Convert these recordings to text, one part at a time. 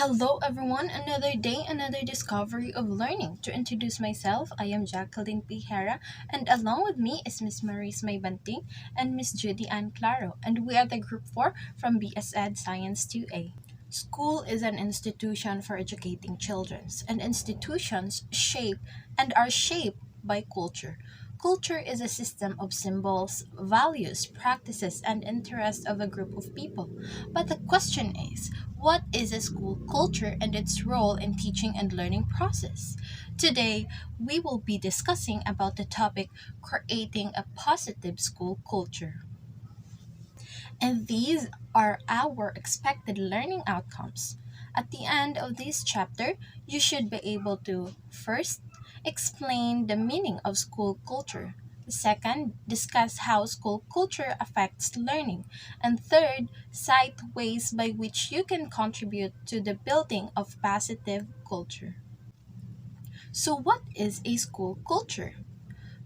Hello everyone, another day, another discovery of learning. To introduce myself, I am Jacqueline Pijera, and along with me is Miss Maurice Maybanting and Miss Judy Ann Claro, and we are the Group 4 from BS Ed Science 2A. School is an institution for educating children, and institutions shape and are shaped by culture. Culture is a system of symbols, values, practices, and interests of a group of people. But the question is, what is a school culture and its role in teaching and learning process? Today, we will be discussing about the topic creating a positive school culture. And these are our expected learning outcomes. At the end of this chapter, you should be able to first explain the meaning of school culture. Second, discuss how school culture affects learning. And third, cite ways by which you can contribute to the building of positive culture. So, what is a school culture?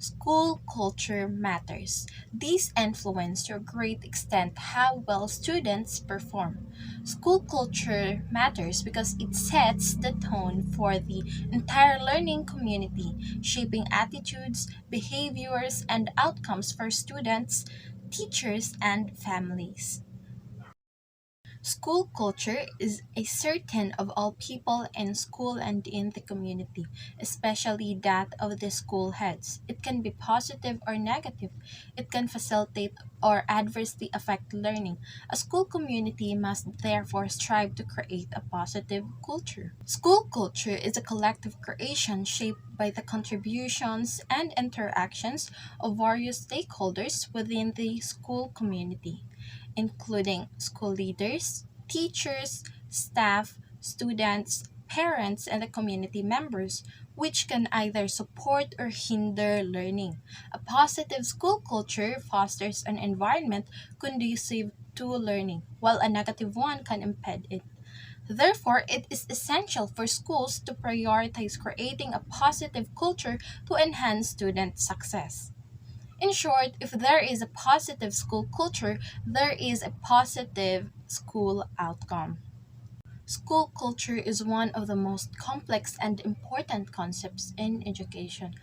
School culture matters. These influence to a great extent how well students perform. School culture matters because it sets the tone for the entire learning community, shaping attitudes, behaviors, and outcomes for students, teachers, and families. School culture is a certain of all people in school and in the community, especially that of the school heads. It can be positive or negative. It can facilitate or adversely affect learning. A school community must therefore strive to create a positive culture. School culture is a collective creation shaped by the contributions and interactions of various stakeholders within the school community, including school leaders, teachers, staff, students, parents, and the community members, which can either support or hinder learning. A positive school culture fosters an environment conducive to learning, while a negative one can impede it. Therefore, it is essential for schools to prioritize creating a positive culture to enhance student success. In short, if there is a positive school culture, there is a positive school outcome. School culture is one of the most complex and important concepts in education,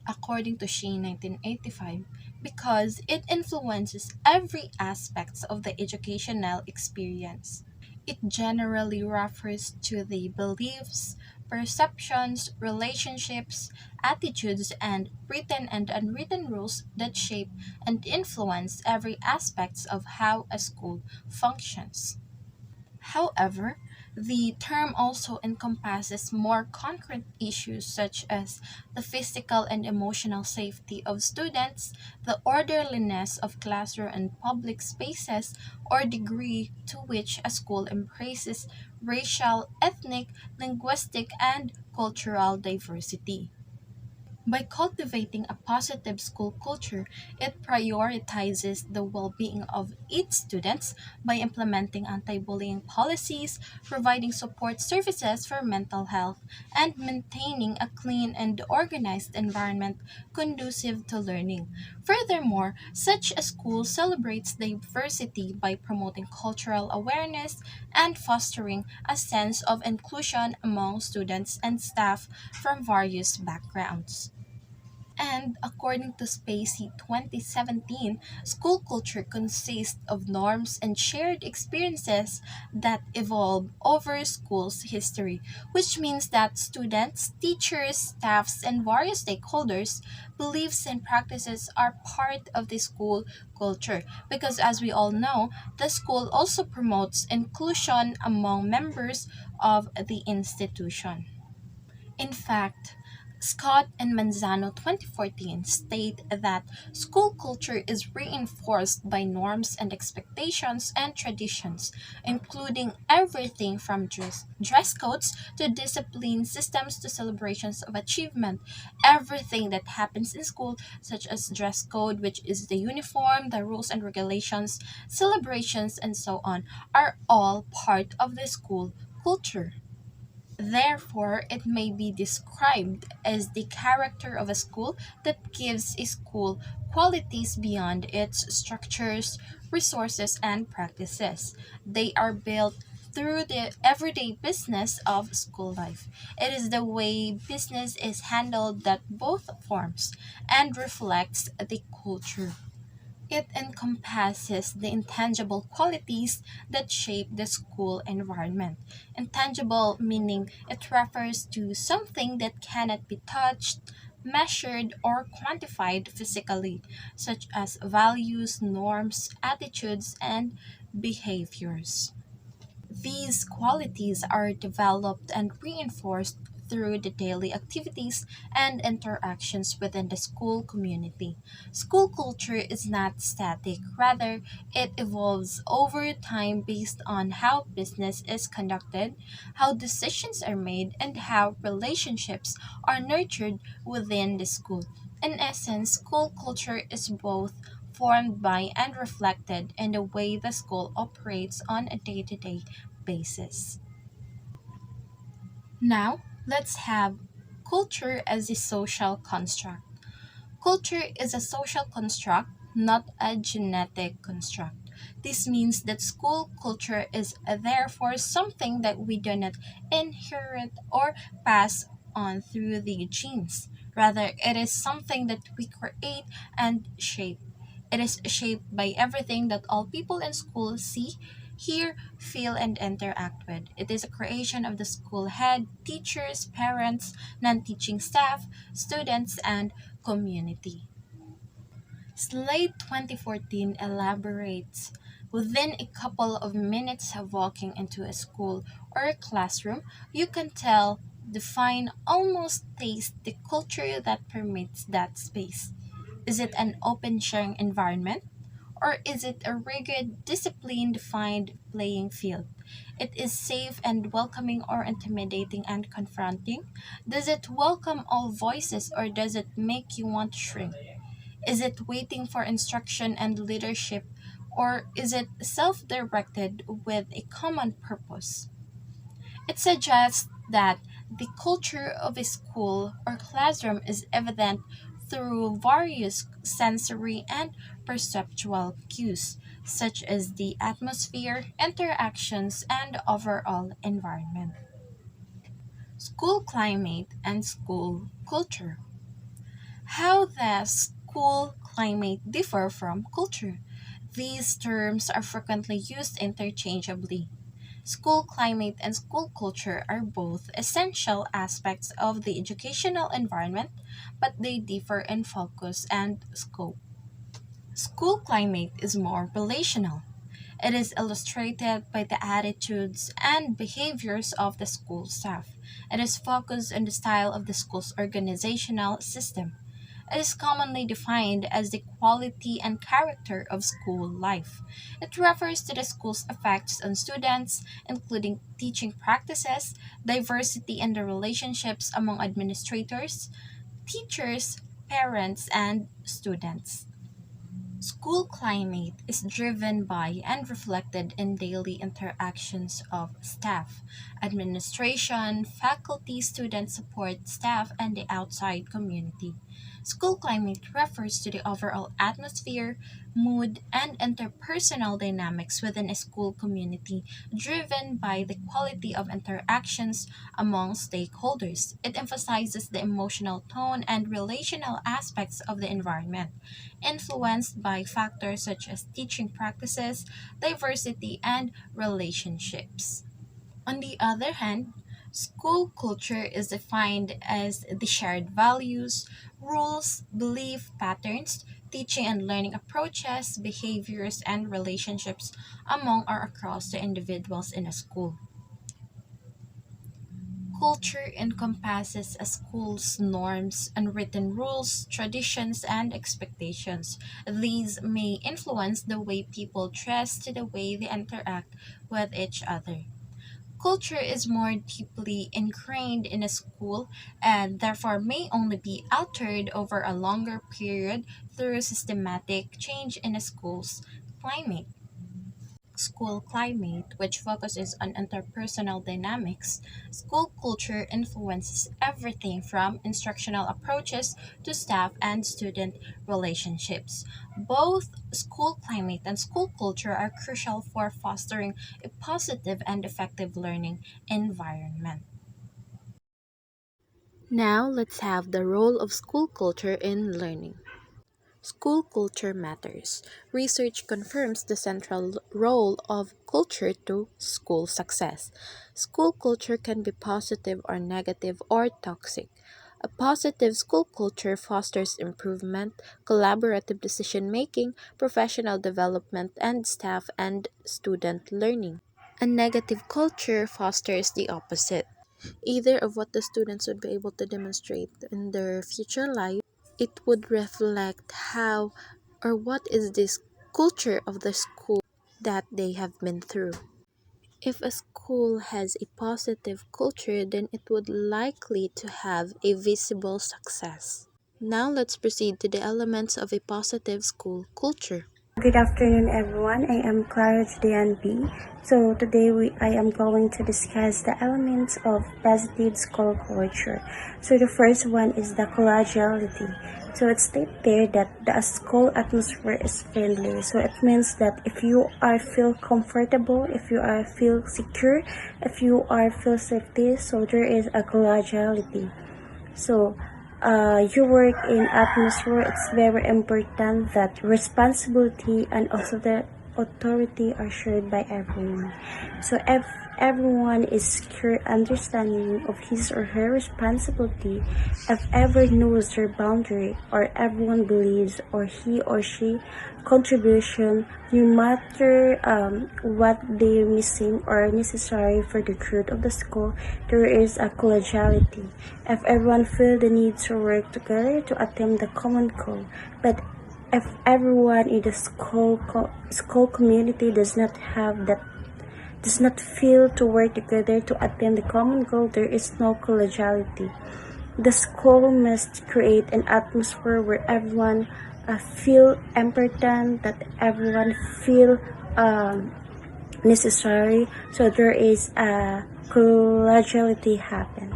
according to Sheen 1985, because it influences every aspect of the educational experience. It generally refers to the beliefs, perceptions, relationships, attitudes, and written and unwritten rules that shape and influence every aspect of how a school functions. However, the term also encompasses more concrete issues such as the physical and emotional safety of students, the orderliness of classroom and public spaces, or degree to which a school embraces racial, ethnic, linguistic, and cultural diversity. By cultivating a positive school culture, it prioritizes the well being of its students by implementing anti bullying policies, providing support services for mental health, and maintaining a clean and organized environment conducive to learning. Furthermore, such a school celebrates diversity by promoting cultural awareness and fostering a sense of inclusion among students and staff from various backgrounds. And according to Spacey 2017, school culture consists of norms and shared experiences that evolve over school's history, which means that students, teachers, staffs, and various stakeholders' beliefs and practices are part of the school culture. Because as we all know, the school also promotes inclusion among members of the institution. In fact, Scott and Manzano 2014 state that school culture is reinforced by norms and expectations and traditions, including everything from dress codes to discipline systems to celebrations of achievement. Everything that happens in school, such as dress code, which is the uniform, the rules and regulations, celebrations, and so on, are all part of the school culture. Therefore, it may be described as the character of a school that gives a school qualities beyond its structures, resources, and practices. They are built through the everyday business of school life. It is the way business is handled that both forms and reflects the culture. It encompasses the intangible qualities that shape the school environment. Intangible meaning it refers to something that cannot be touched, measured, or quantified physically, such as values, norms, attitudes, and behaviors. These qualities are developed and reinforced through the daily activities and interactions within the school community. School culture is not static, rather, it evolves over time based on how business is conducted, how decisions are made, and how relationships are nurtured within the school. In essence, school culture is both formed by and reflected in the way the school operates on a day to day basis. Now, let's have culture as a social construct. Culture is a social construct, not a genetic construct. This means that school culture is therefore something that we do not inherit or pass on through the genes. Rather, it is something that we create and shape. It is shaped by everything that all people in school see, hear, feel, and interact with. It is a creation of the school head, teachers, parents, non teaching staff, students, and community. Slate 2014 elaborates. Within a couple of minutes of walking into a school or a classroom, you can tell, define, almost taste the culture that permeates that space. Is it an open sharing environment? Or is it a rigid, discipline defined playing field? It is safe and welcoming or intimidating and confronting? Does it welcome all voices or does it make you want to shrink? Is it waiting for instruction and leadership or is it self directed with a common purpose? It suggests that the culture of a school or classroom is evident through various sensory and perceptual cues, such as the atmosphere, interactions, and overall environment. School climate and school culture. How does school climate differ from culture? These terms are frequently used interchangeably. School climate and school culture are both essential aspects of the educational environment, but they differ in focus and scope. School climate is more relational. It is illustrated by the attitudes and behaviors of the school staff. It is focused on the style of the school's organizational system. It is commonly defined as the quality and character of school life. It refers to the school's effects on students, including teaching practices, diversity in the relationships among administrators, teachers, parents, and students. School climate is driven by and reflected in daily interactions of staff, administration, faculty, student support staff, and the outside community. School climate refers to the overall atmosphere, mood, and interpersonal dynamics within a school community, driven by the quality of interactions among stakeholders. It emphasizes the emotional tone and relational aspects of the environment influenced by factors such as teaching practices, diversity, and relationships. On the other hand, school culture is defined as the shared values, rules, belief patterns, teaching and learning approaches, behaviors, and relationships among or across the individuals in a school. Culture encompasses a school's norms, unwritten rules, traditions, and expectations. These may influence the way people dress to the way they interact with each other. Culture is more deeply ingrained in a school and therefore may only be altered over a longer period through systematic change in a school's climate. school climate, which focuses on interpersonal dynamics, school culture influences everything from instructional approaches to staff and student relationships. Both school climate and school culture are crucial for fostering a positive and effective learning environment. Now let's have the role of school culture in learning. School culture matters. Research confirms the central role of culture to school success. School culture can be positive or negative or toxic. A positive school culture fosters improvement, collaborative decision making, professional development, and staff and student learning. A negative culture fosters the opposite, either of what the students would be able to demonstrate in their future life. It would reflect how or what is this culture of the school that they have been through. If a school has a positive culture, then it would likely to have a visible success. Now let's proceed to the elements of a positive school culture. Good afternoon, everyone. I am Clara Julian B. So today I am going to discuss the elements of positive school culture. So the first one is the collegiality. So it states there that the school atmosphere is friendly. So it means that if you are feel comfortable, if you are feel secure, if you are feel safety, so there is a collegiality. So you work in atmosphere, it's very important that responsibility and also the authority are shared by everyone. So if everyone is clear understanding of his or her responsibility, if everyone knows their boundary, or everyone believes or he or she contribution, no matter what they're missing or necessary for the growth of the school, there is a collegiality. If everyone feel the need to work together to attain the common goal, but if everyone in the school community does not have that, does not feel to work together to attain the common goal, there is no collegiality. The school must create an atmosphere where everyone feel important, that everyone feel necessary, so there is a collegiality happen.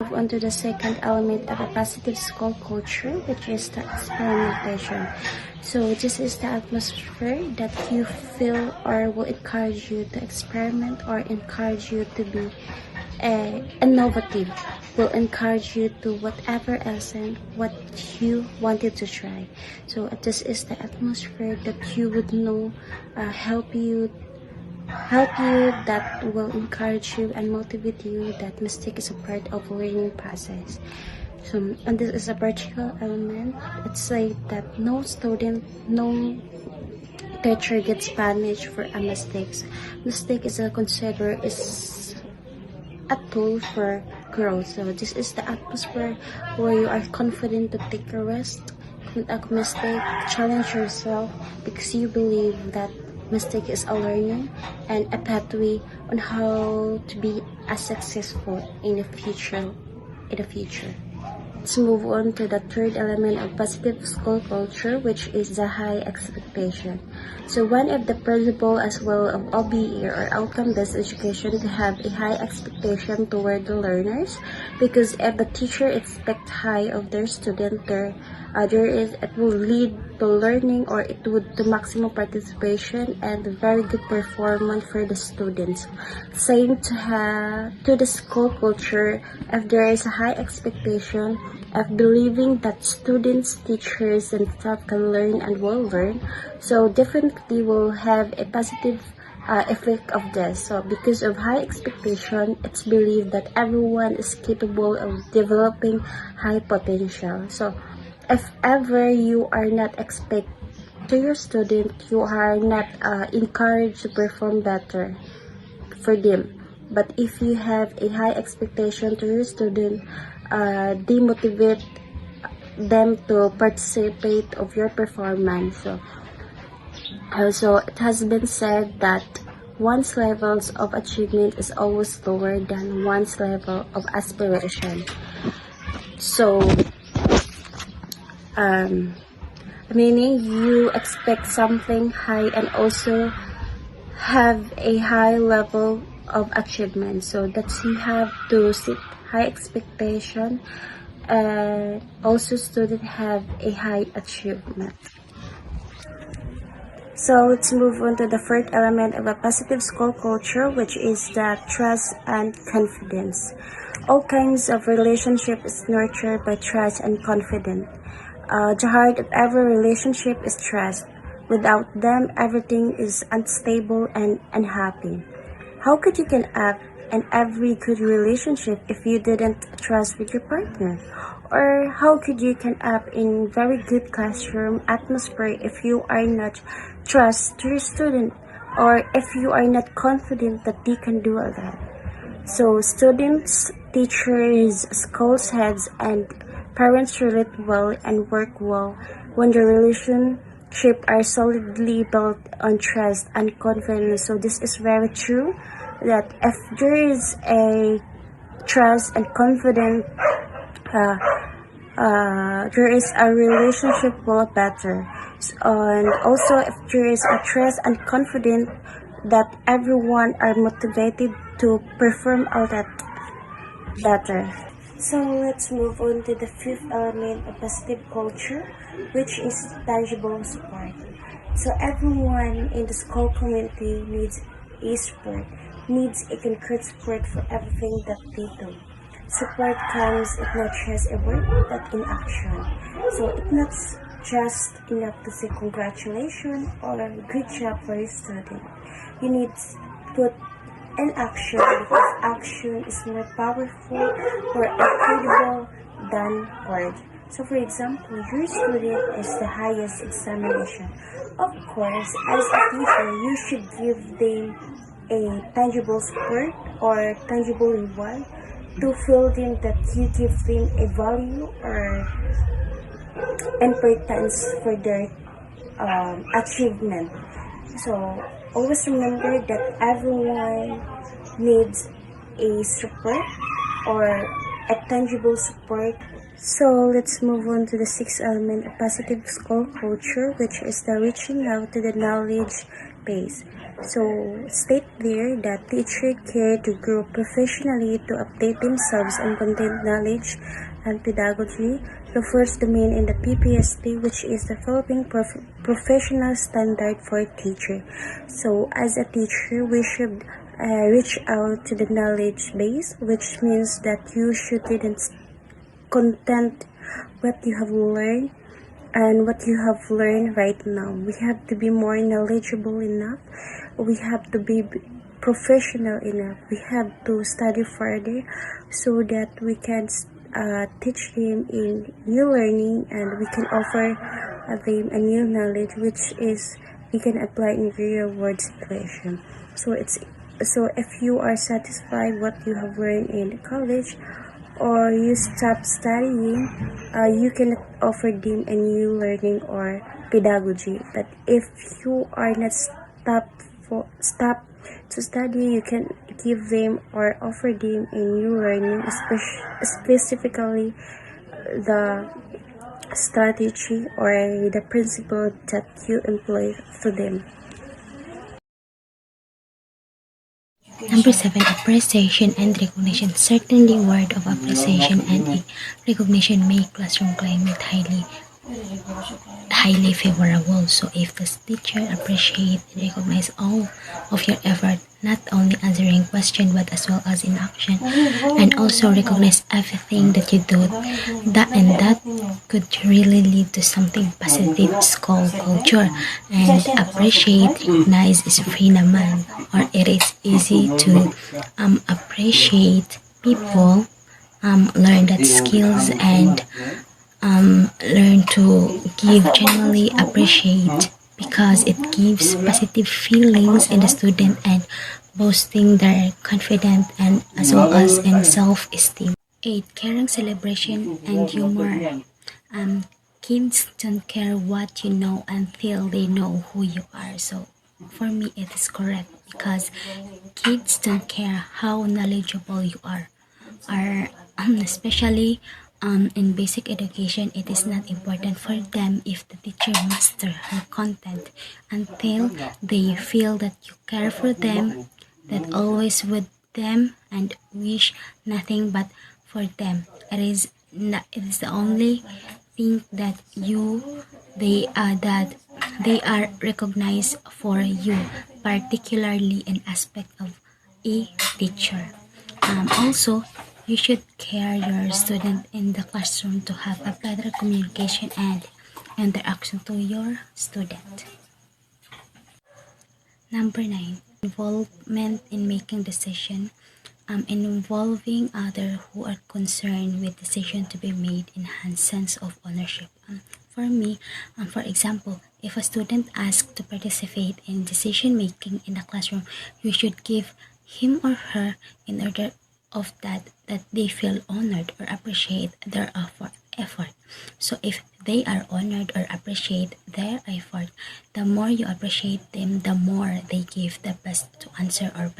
Move on to the second element of a positive school culture, which is the experimentation. So this is the atmosphere that you feel or will encourage you to experiment or encourage you to be innovative, will encourage you to whatever else and what you wanted to try. So this is the atmosphere that you would know help you that will encourage you and motivate you that mistake is a part of learning process. So, and this is a particular element. It's say that no student, no teacher gets punished for a mistake. Mistake is considered is a tool for growth. So this is the atmosphere where you are confident to take a risk, commit a mistake, challenge yourself because you believe that mistake is a learning and a pathway on how to be as successful in the future. Let's move on to the third element of positive school culture, which is the high expectation. So one of the principle as well of OBE or outcome-based education to have a high expectation toward the learners, because if the teacher expects high of their student, it will lead to learning, or it would to maximum participation and very good performance for the students. Same to the school culture, if there is a high expectation of believing that students, teachers, and staff can learn and will learn, so definitely will have a positive effect of this. So because of high expectation, it's believed that everyone is capable of developing high potential. So if ever you are not expect to your student, you are not encouraged to perform better for them. But if you have a high expectation to your student, demotivate them to participate of your performance. So also it has been said that one's levels of achievement is always lower than one's level of aspiration. So meaning you expect something high and also have a high level of achievement. So that's you have to set high expectation, and also student have a high achievement. So let's move on to the third element of a positive school culture, which is the trust and confidence. All kinds of relationship is nurtured by trust and confidence. The heart of every relationship is trust. Without them, everything is unstable and unhappy. How could you can have an every good relationship if you didn't trust with your partner? Or how could you can have in very good classroom atmosphere if you are not trust to your student, or if you are not confident that they can do all that? So students, teachers, schools heads, and parents relate well and work well when the relationship are solidly built on trust and confidence. So this is very true that if there is a trust and confidence, uh, there is a relationship will better. And also if there is a trust and confidence that everyone are motivated to perform all that better. So let's move on to the fifth element of positive culture, which is tangible support. So everyone in the school community needs a support, needs a concrete support for everything that they do. Support comes if not just a word, but in action. So it's not just enough to say congratulations or good job for your student. You need to put in action because action is more powerful or incredible than words. So for example, your student is the highest examination. Of course, as a teacher, you should give them a tangible support or tangible reward to feel them that you give them a value or importance for their achievement. So always remember that everyone needs a support or a tangible support. So let's move on to the sixth element of positive school culture, which is the reaching out to the knowledge base. So state there that teachers care to grow professionally to update themselves on content knowledge and pedagogy. The first domain in the PPST, which is the Philippine Professional Standard for Teacher. So as a teacher, we should reach out to the knowledge base, which means that you shouldn't content what you have learned and what you have learned right now. We have to be more knowledgeable enough. We have to be professional enough. We have to study further so that we can teach them in new learning, and we can offer them a new knowledge which is we can apply in real world situation. So if you are satisfied what you have learned in college or you stop studying, you cannot offer them a new learning or pedagogy. But if you are not stop to study, you can give them or offer them a new learning, specifically the strategy or the principle that you employ to them. Number 7, appreciation and recognition. Certainly, word of appreciation and recognition make classroom climate highly favorable. So if the teacher appreciate and recognize all of your effort, not only answering question but as well as in action, and also recognize everything that you do, that could really lead to something positive school culture. And appreciate, recognize is free naman, or it is easy to appreciate people, learn that skills, and learn to give genuinely appreciate because it gives positive feelings in the student and boosting their confidence and as well as in self-esteem. 8. Caring celebration and humor. Kids don't care what you know until they know who you are. So for me it is correct because kids don't care how knowledgeable you are especially In basic education, it is not important for them if the teacher master her content until they feel that you care for them, that always with them and wish nothing but for them. It is the only thing that they are recognized for you, particularly in aspect of a teacher. Also, you should care your student in the classroom to have a better communication and interaction to your student. Number 9, involvement in making decision. Involving others who are concerned with decision to be made enhance sense of ownership. For me, for example, if a student asks to participate in decision making in the classroom, you should give him or her in order of that they feel honored or appreciate their effort. So if they are honored or appreciate their effort, the more you appreciate them, the more they give the best to answer or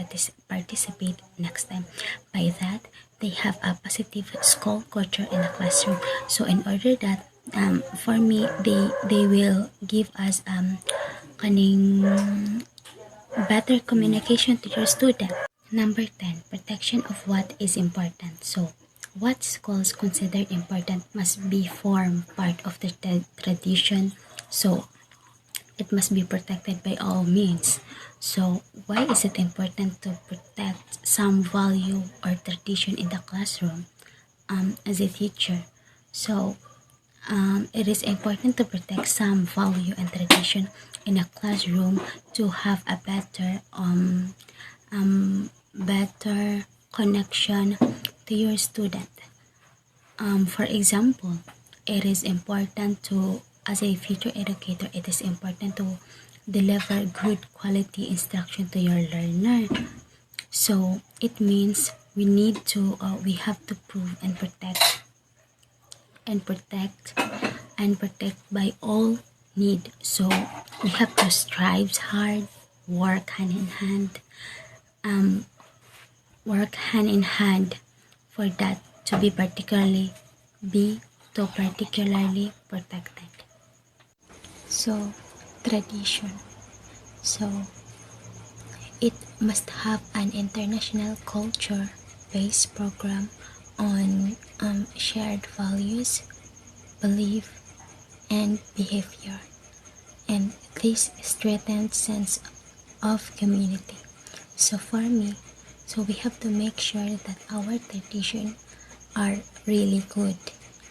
participate next time. By that, they have a positive school culture in the classroom. So in order that for me, they will give us kaning better communication to your student. Number 10, protection of what is important. So, what schools consider important must be form part of the tradition. So, it must be protected by all means. So, why is it important to protect some value or tradition in the classroom as a teacher? So, it is important to protect some value and tradition in a classroom to have a better connection to your student. For example, it is important to, as a future educator, it is important to deliver good quality instruction to your learner. So it means we have to prove and protect and protect by all need. So we have to strive hard, work hand in hand, um, work hand in hand for that to be particularly protected. So tradition. So it must have an international culture based program on shared values, belief, and behavior. And this strengthens sense of community. So for me, so we have to make sure that our tradition are really good.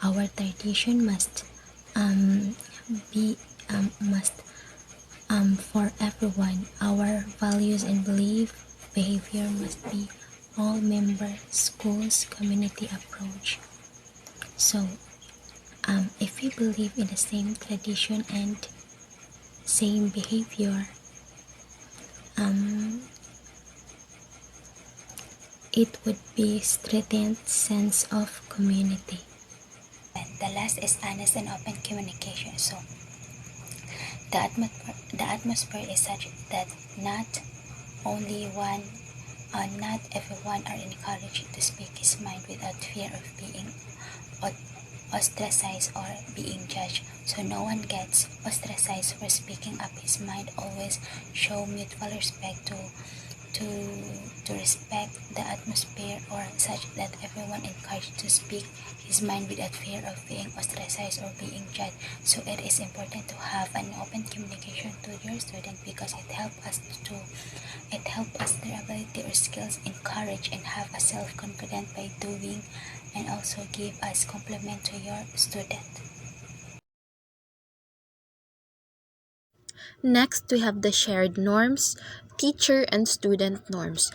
Our tradition um, must for everyone. Our values and belief behavior must be all member schools community approach. So if we believe in the same tradition and same behavior, um, it would be strengthened sense of community. And the last is honest and open communication. So the atmosphere is such that not everyone are encouraged to speak his mind without fear of being ostracized or being judged. So no one gets ostracized for speaking up his mind. Always show mutual respect to to respect the atmosphere or such that everyone encouraged to speak his mind without fear of being ostracized or being judged. So it is important to have an open communication to your student because it helps us their ability or skills encourage and have a self-confidence by doing and also give us compliment to your student. Next, we have the shared norms, teacher and student norms.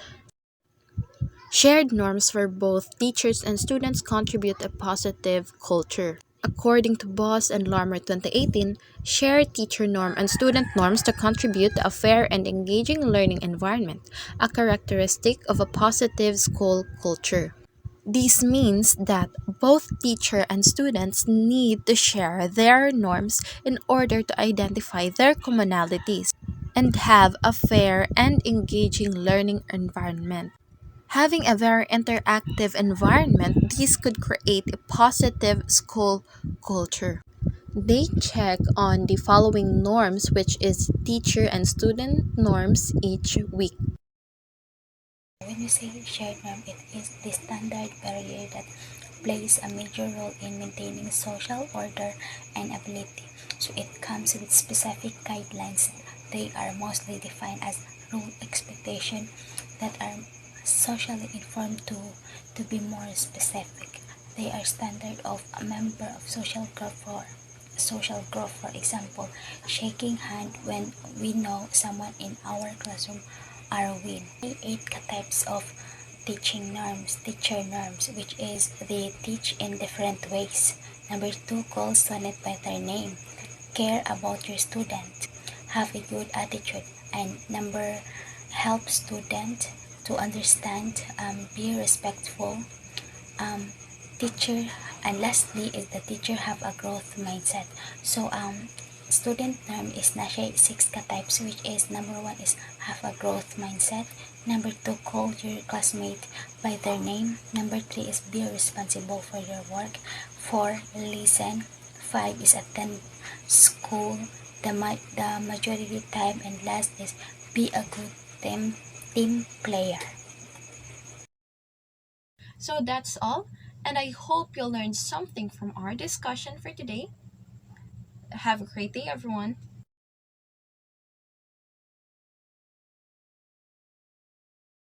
Shared norms for both teachers and students contribute a positive culture. According to Boss and Larmer 2018, share teacher norm and student norms to contribute to a fair and engaging learning environment, a characteristic of a positive school culture. This means that both teacher and students need to share their norms in order to identify their commonalities and have a fair and engaging learning environment. Having a very interactive environment, this could create a positive school culture. They check on the following norms, which is teacher and student norms each week. When we say shared norm, it is the standard barrier that plays a major role in maintaining social order and ability. So it comes with specific guidelines. They are mostly defined as rule expectation that are socially informed to be more specific. They are standard of a member of social group, for example, shaking hand when we know someone in our classroom are win. Eight types of teacher norms, which is they teach in different ways. Number two, call student by their name. Care about your student. Have a good attitude. And number, help student to understand, be respectful, um, teacher, and lastly is the teacher have a growth mindset. So student norm is nasa six types, which is number one is have a growth mindset, number two call your classmate by their name, number three is be responsible for your work, four listen, five is attend school the majority time, and last is be a good team player. So that's all, and I hope you learned something from our discussion for today. Have a great day, everyone.